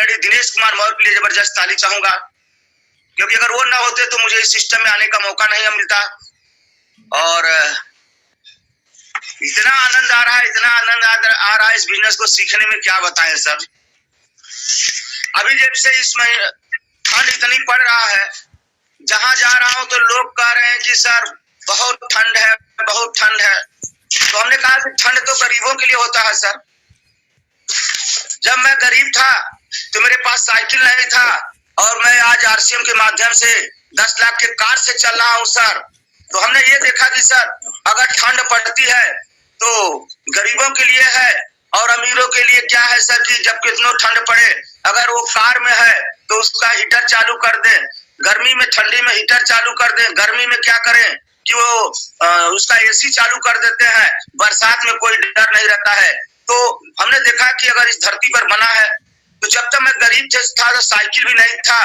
Already Dinesh Kumar Maurya के लिए जबरदस्त ताली चाहूंगा, क्योंकि अगर वो ना होते तो मुझे इस सिस्टम में आने का मौका नहीं मिलता। और इतना आनंद आ रहा है, इतना आनंद आ रहा है इस बिजनेस को सीखने में, क्या बताएं सर। अभी जब से इसमें ठंड इतनी पड़ रहा है, जहां जा रहा हूं तो लोग कह रहे हैं कि सर बहुत ठंड है, बहुत ठंड है। तो हमने कहा कि ठंड तो गरीबों के लिए होता है सर। जब मैं गरीब था तो मेरे पास साइकिल नहीं था, और मैं आज आरसीएम के माध्यम से 10 लाख के कार से चल रहा हूं सर। तो हमने ये देखा कि सर अगर ठंड पड़ती है तो गरीबों के लिए है, और अमीरों के लिए क्या है सर कि जब कितनों ठंड पड़े, अगर वो कार में है तो उसका हीटर चालू कर दे, गर्मी में ठंडी में हीटर चालू कर दे, गर्मी में क्या करें कि वो उसका एसी चालू कर देते हैं, बरसात में कोई डर नहीं रहता है। तो हमने देखा कि अगर इस धरती पर बना है, तो जब तक मैं गरीब था तो साइकिल भी नहीं था,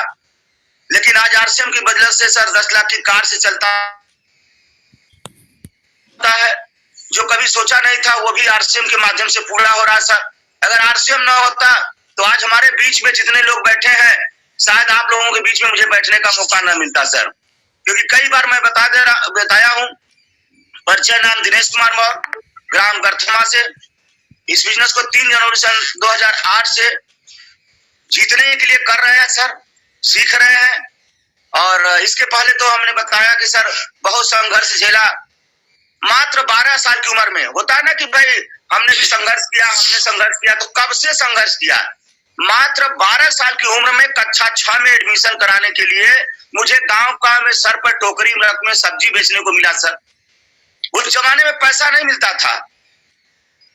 लेकिन आज आरसीएम की वजह से सर 10 लाख की कार से चलता है। जो कभी सोचा नहीं था वो भी आरसीएम के माध्यम से पूरा हो रहा सर। अगर आरसीएम ना होता तो आज हमारे बीच में जितने लोग बैठे हैं, शायद आप लोगों के बीच में मुझे बैठने का मौका न मिलता सर, क्योंकि कई बार मैं बताया हूँ। परिचय, नाम दिनेश कुमार मौर्य, ग्राम गर्थमा से। इस बिजनेस को 3 जनवरी सन 2008 से जीतने के लिए कर रहे हैं सर, सीख रहे हैं। और इसके पहले तो हमने बताया कि सर बहुत संघर्ष झेला। मात्र 12 साल की उम्र में, होता है ना कि भाई हमने भी संघर्ष किया, हमने संघर्ष किया, तो कब से संघर्ष किया। मात्र 12 साल की उम्र में कक्षा 6 में एडमिशन कराने के लिए मुझे गांव का में सर पर टोकरी में सब्जी बेचने को मिला सर। उस जमाने में पैसा नहीं मिलता था।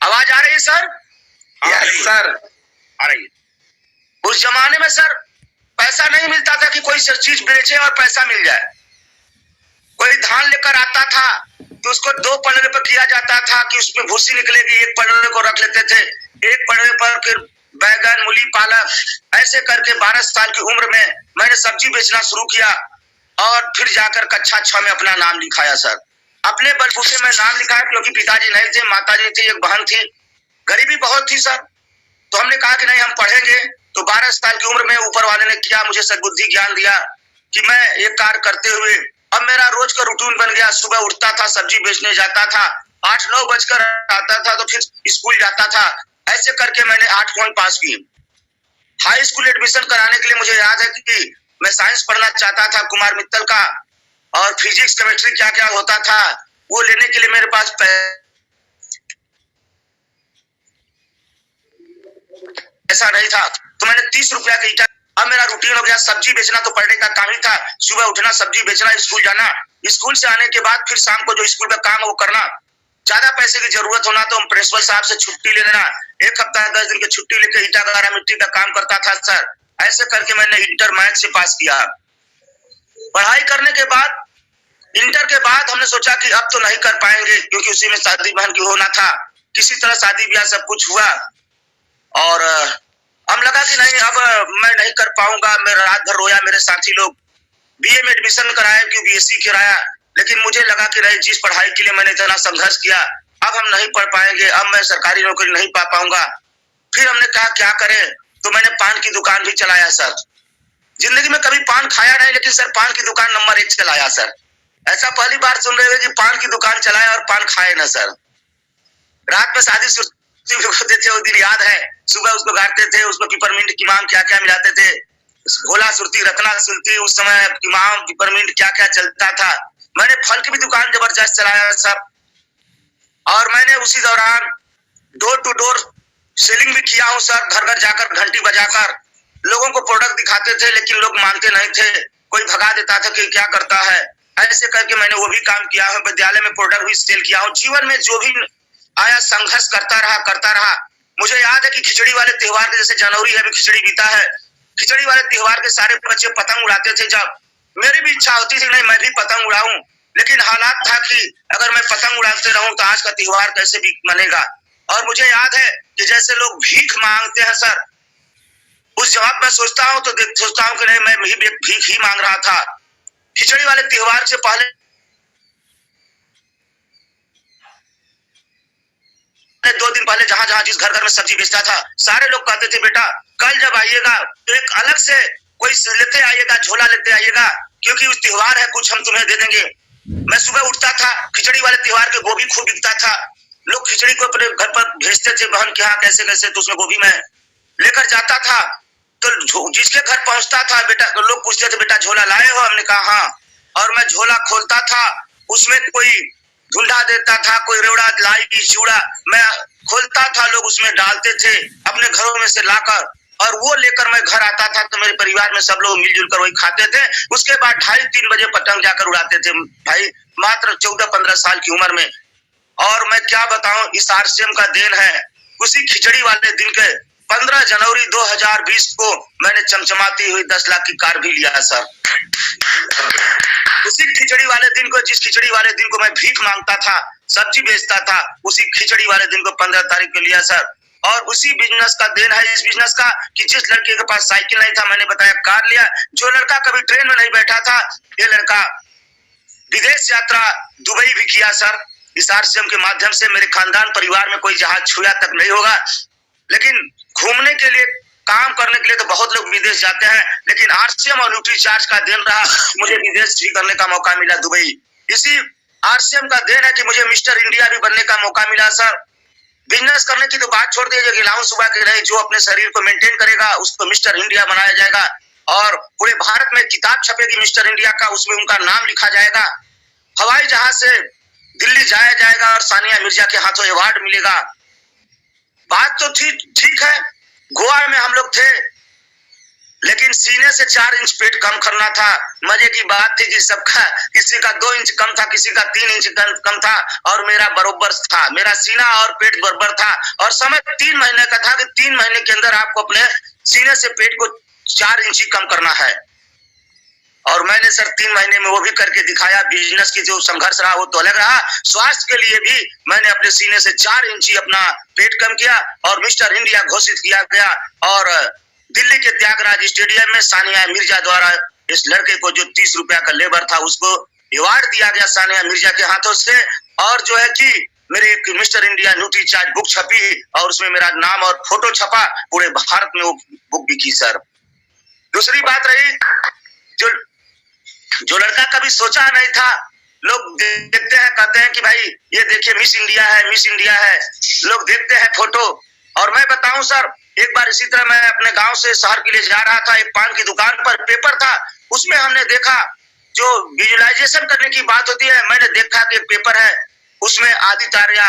आवाज आ रही है सर? सर आ रही है। उस जमाने में सर पैसा नहीं मिलता था कि कोई चीज बेचे और पैसा मिल जाए। कोई धान लेकर आता था तो उसको 2 पलड़े पर किया जाता था कि उसमें भूसी निकलेगी, 1 पलड़े को रख लेते थे, 1 पलड़े पर फिर बैगन, मूली, पालक, ऐसे करके 12 साल की उम्र में मैंने सब्जी बेचना शुरू किया। और फिर जाकर कक्षा 6 में अपना नाम लिखाया सर। अपने बलबूते में नाम लिखाया, क्योंकि पिताजी नहीं थे, माताजी थी, एक बहन थी, गरीबी बहुत थी सर। तो हमने कहा कि नहीं हम पढ़ेंगे। तो 12 साल की उम्र में ऊपर वाले ने क्या मुझे सद्बुद्धि ज्ञान दिया कि मैं एक कार्य करते हुए अब मेरा रोज का रूटीन बन गया। सुबह उठता था, सब्जी बेचने जाता था, 8-9 बजकर आता था तो फिर स्कूल जाता था। ऐसे करके मैंने 8 पॉइंट पास की। हाई स्कूल एडमिशन कराने के लिए मुझे याद है कि मैं साइंस पढ़ना चाहता था, कुमार मित्तल का, और फिजिक्स केमिस्ट्री क्या क्या होता था वो लेने के लिए मेरे पास पैसा नहीं था। तो मैंने 30 रुपया का ईटा, अब मेरा रूटीन हो गया, सब्जी बेचना तो पढ़ने का काम ही था। सुबह उठना, सब्जी बेचना, स्कूल जाना, स्कूल से आने के बाद फिर शाम को जो स्कूल का काम है वो करना। ज्यादा पैसे की जरूरत होना तो प्रिंसिपल साहब से छुट्टी ले लेना, 1 हफ्ता 10 दिन की छुट्टी लेकर ईटा गारा मिट्टी का काम करता था सर। ऐसे करके मैंने इंटर मैथ से पास किया। पढ़ाई करने के बाद, इंटर के बाद हमने सोचा कि अब तो नहीं कर पाएंगे, क्योंकि उसी में शादी बहन की होना था। किसी तरह शादी ब्याह सब कुछ हुआ, और हम लगा कि नहीं अब मैं नहीं कर पाऊंगा। मैं रात भर रोया, मेरे साथी लोग बीए में एडमिशन कराया, क्यों बीएससी कराया, लेकिन मुझे लगा कि नहीं, जिस पढ़ाई के लिए मैंने इतना संघर्ष किया अब हम नहीं पढ़ पाएंगे, अब मैं सरकारी नौकरी नहीं पा पाऊंगा। फिर हमने कहा क्या करें, तो मैंने पान की दुकान भी चलाया सर। जिंदगी में कभी पान खाया नहीं, लेकिन सर पान की दुकान नंबर 1 चलाया सर। ऐसा पहली बार सुन रहे थे कि पान की दुकान चलाए और पान खाए ना सर। रात में शादी होते थे, वो दिन याद है, सुबह उसको गाड़ते थे, उसमें पिपरमिंट, किमाम क्या क्या मिलाते थे, भोला सुरती, रत्ना सुरती, उस समय किमाम, पिपरमिंट क्या क्या चलता था। मैंने फल की भी दुकान जबरदस्त चलाया सर। और मैंने उसी दौरान डोर टू डोर सेलिंग भी किया हूँ सर। घर घर जाकर घंटी बजाकर लोगों को प्रोडक्ट दिखाते थे, लेकिन लोग मानते नहीं थे, कोई भगा देता था कि क्या करता है। ऐसे करके मैंने वो भी काम किया है। विद्यालय में प्रोडक्ट भी सेल किया हूँ। जीवन में जो भी आया संघर्ष करता रहा। मुझे याद है कि खिचड़ी वाले त्योहार के, जैसे जनवरी है, खिचड़ी बीता है, खिचड़ी वाले त्योहार के सारे बच्चे पतंग उड़ाते थे। जब मेरी भी इच्छा होती थी नहीं मैं भी पतंग उड़ाऊं, लेकिन हालात था कि अगर मैं पतंग उड़ाते रहूं तो आज का त्योहार कैसे भी मनेगा। और मुझे याद है कि जैसे लोग भीख मांगते हैं सर, उस जवाब में सोचता हूँ कि नहीं, मैं भी भीख ही मांग रहा था। खिचड़ी वाले त्योहार से पहले 2 दिन पहले जहां जहां जिस घर घर में सब्जी बेचता था, सारे लोग कहते थे बेटा कल जब आइएगा तो एक अलग से कोई लेते आइएगा, झोला लेते आइएगा, क्योंकि उस त्योहार है, कुछ हम तुम्हें दे देंगे। मैं सुबह उठता था, खिचड़ी वाले त्योहार के गोभी खूब बिकता था, लोग खिचड़ी को अपने घर पर भेजते थे बहन के यहाँ कैसे कैसे, तो उसमें गोभी मैं लेकर जाता था। तो जिसके घर पहुंचता था बेटा, तो लोग पूछते थे बेटा झोला लाए हो, हमने कहा हाँ, और मैं झोला खोलता था, उसमें कोई ढूंढा देता था, कोई रेवड़ा लाई चूड़ा मैं खोलता था, लोग उसमें डालते थे अपने घरों में से लाकर, और वो लेकर मैं घर आता था तो मेरे परिवार में सब लोग मिलजुल कर वही खाते थे। उसके बाद 2:30-3 बजे पतंग जाकर उड़ाते थे भाई, मात्र 14-15 साल की उम्र में। और मैं क्या बताऊं, इस आरसीएम का देन है। उसी खिचड़ी वाले दिन के 15 जनवरी 2020 को मैंने चमचमाती हुई 10 लाख की कार भी लिया सर। उसी खिचड़ी वाले दिन को, जिस खिचड़ी वाले दिन को मैं भीख मांगता था, सब्जी बेचता था, उसी खिचड़ी वाले दिन को 15 तारीख को लिया सर। और उसी बिजनेस का देन है इस बिजनेस का कि जिस लड़के के पास साइकिल नहीं था, मैंने बताया कार लिया। जो लड़का कभी ट्रेन में नहीं बैठा था, ये लड़का विदेश यात्रा दुबई भी किया सर। इस आरसीएम के माध्यम से मेरे खानदान परिवार में कोई जहाज छुआ तक नहीं होगा, लेकिन घूमने के लिए, काम करने के लिए तो बहुत लोग विदेश जाते हैं, लेकिन आरसीएम और न्यूट्री चार्ज का देन रहा, मुझे विदेश भी करने का मौका मिला दुबई। इसी आरसीएम का देन है कि मुझे मिस्टर इंडिया भी बनने का मौका मिला सर। बिजनेस करने की तो बात छोड़ दीजिए, गिलाऊं सुबह के रहे, जो अपने शरीर को मेंटेन करेगा उसको मिस्टर इंडिया बनाया जाएगा, और पूरे भारत में किताब छपेगी मिस्टर इंडिया का, उसमें उनका नाम लिखा जाएगा। हवाई जहाज से दिल्ली जाया जाएगा और सानिया मिर्जा के हाथों अवार्ड मिलेगा। बात तो ठीक है, गोवा में हम लोग थे, लेकिन सीने से 4 इंच पेट कम करना था। मजे की बात थी कि सबका, किसी का 2 इंच कम था, किसी का 3 इंच कम था, और मेरा बरोबर था, मेरा सीना और पेट बराबर था। और समय 3 महीने का था कि 3 महीने के अंदर आपको अपने सीने से पेट को 4 इंच ही कम करना है। और मैंने सर 3 महीने में वो भी करके दिखाया। बिजनेस की जो संघर्ष रहा वो तो अलग रहा, स्वास्थ्य के लिए भी मैंने अपने सीने से 4 इंच ही अपना पेट कम किया और मिस्टर इंडिया घोषित किया गया। और दिल्ली के त्यागराज स्टेडियम में सानिया मिर्जा द्वारा इस लड़के को जो 30 रुपया का लेबर था उसको अवार्ड दिया गया सानिया मिर्जा के हाथों से। और जो है कि मेरे एक mister India nutri charge book छपी और उसमें मेरा नाम और फोटो छपा, पूरे भारत में वो बुक बिकी सर। दूसरी बात रही, जो लड़का कभी सोचा नहीं था, लोग देखते हैं कहते हैं कि भाई ये देखिए मिस इंडिया है, मिस इंडिया है, लोग देखते हैं फोटो। और मैं बताऊं सर, एक बार इसी तरह मैं अपने गांव से शहर के लिए जा रहा था, एक पान की दुकान पर पेपर था, उसमें हमने देखा, जो विजुअलाइजेशन करने की बात होती है, मैंने देखा कि पेपर है, उसमें आदित्य आर्या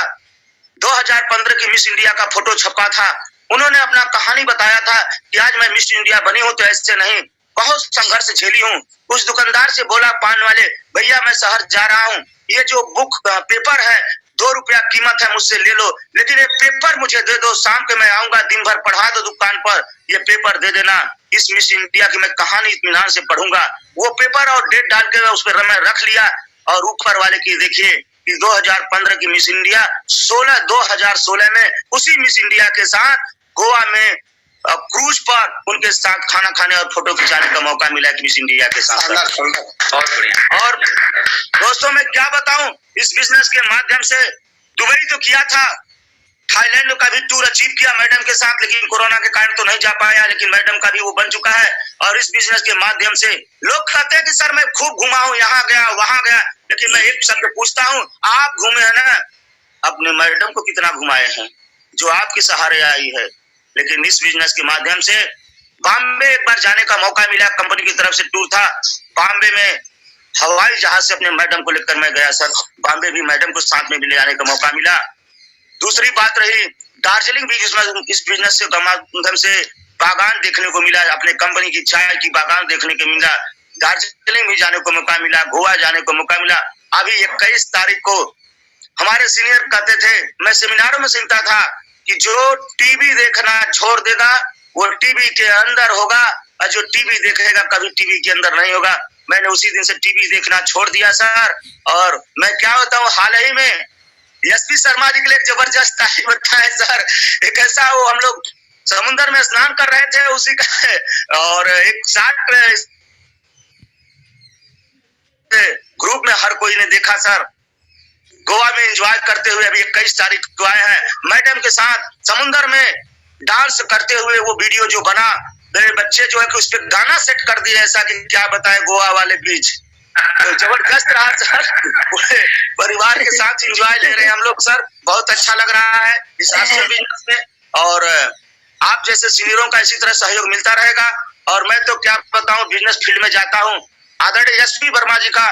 2015 की मिस इंडिया का फोटो छपा था। उन्होंने अपना कहानी बताया था कि आज मैं मिस इंडिया बनी हूं तो ऐसे नहीं, बहुत संघर्ष झेली हूं। उस दुकानदार से बोला पान वाले, भैया मैं शहर जा रहा हूं, ये जो बुक पेपर है 2 रुपया कीमत है, मुझसे ले लो, लेकिन ये पेपर मुझे दे दो, शाम के मैं आऊंगा, दिन भर पढ़ा दो दुकान पर, ये पेपर दे देना, इस मिस इंडिया की मैं कहानी इत्मीनान से पढ़ूंगा। वो पेपर और डेट डाल के उस पर मैं रख लिया। और ऊपर वाले की देखिए कि 2015 की मिस इंडिया 2016 में उसी मिस इंडिया के साथ गोवा में क्रूज पर उनके साथ खाना खाने और फोटो खिंचाने का मौका मिला मिस इंडिया के साथ। बहुत बढ़िया। और दोस्तों मैं क्या बताऊं, इस बिजनेस के माध्यम से दुबई तो किया था, थाईलैंड का भी टूर अचीव किया मैडम के साथ, लेकिन कोरोना के कारण तो नहीं जा पाया, लेकिन मैडम का भी वो बन चुका है। और इस बिजनेस के माध्यम से लोग कहते हैं कि सर मैं खूब घुमा हूं, यहाँ गया वहां गया, लेकिन मैं एक शब्द पूछता हूँ, आप घूमे हैं ना, अपने मैडम को कितना घुमाए हैं जो आपके सहारे आई है। लेकिन इस बिजनेस के माध्यम से बॉम्बे एक बार जाने का मौका मिला, कंपनी की तरफ से टूर था, बॉम्बे में हवाई जहाज से अपने मैडम को लेकर मैं गया सर, बॉम्बे भी मैडम को साथ में भी ले जाने का मौका मिला। दूसरी बात रही, दार्जिलिंग भी इस बिजनेस के माध्यम से बागान देखने को मिला, अपने कंपनी की चाय की बागान देखने को मिला, दार्जिलिंग भी जाने को मौका मिला, गोवा जाने को मौका मिला। अभी 21 तारीख को हमारे सीनियर कहते थे, मैं सेमिनारों में सुनता था कि जो टीवी देखना छोड़ देगा वो टीवी के अंदर होगा, और जो टीवी देखेगा कभी टीवी के अंदर नहीं होगा। मैंने उसी दिन से टीवी देखना छोड़ दिया सर। और मैं क्या बताऊं, हाल ही में एसपी शर्मा जी के लिए जबरदस्त तारीफ है सर। एक ऐसा, वो हम लोग समुद्र में स्नान कर रहे थे उसी का, और एक शार्ट ग्रुप में हर कोई ने देखा सर, गोवा में एंजॉय करते हुए अभी 21 तारीख को आए हैं, मैडम के साथ समुन्द्र में डांस करते हुए वो वीडियो जो बना, मेरे बच्चे जो है कि उस पर गाना सेट कर दिए, ऐसा कि क्या बताए गोवा वाले बीच। तो जबरदस्त रहा सर, पूरे परिवार के साथ एंजॉय ले रहे हैं हम लोग सर, बहुत अच्छा लग रहा है इस आश्रम बिजनेस में। और आप जैसे सीनियरों का इसी तरह सहयोग मिलता रहेगा। और मैं तो क्या बताऊं, बिजनेस फील्ड में जाता हूं, आदरणीय एसपी वर्मा जी का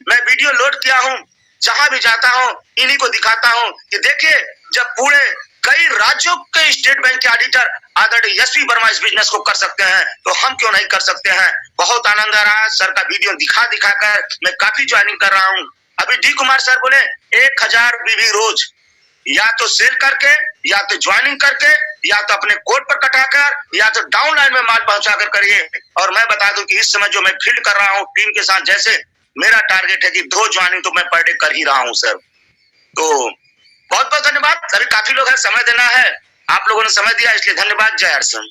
मैं वीडियो लोड किया हूं, जहां भी जाता हूं इन्हीं को दिखाता हूं कि देखिए, जब पूरे कई राज्यों के स्टेट बैंक के ऑडिटर आदरणीय एसपी वर्मा इस बिजनेस को कर सकते हैं, तो हम क्यों नहीं कर सकते हैं। बहुत आनंद आ रहा है सर का वीडियो दिखा कर, मैं काफी ज्वाइनिंग कर रहा हूँ। अभी डी कुमार सर बोले 1000 बीबी रोज, या तो सेल करके, या तो ज्वाइनिंग करके, या तो अपने कोड पर कटाकर, या तो डाउन लाइन में माल पहुंचा कर करिए। और मैं बता दूं कि इस समय जो मैं फील्ड कर रहा हूँ टीम के साथ, जैसे मेरा टारगेट है कि 2 ज्वाइनिंग तो मैं पर डे कर ही रहा हूँ सर। तो बहुत बहुत धन्यवाद। अभी काफी लोग हैं, समय देना है, आप लोगों ने समय दिया इसलिए धन्यवाद। जय हर सिंह।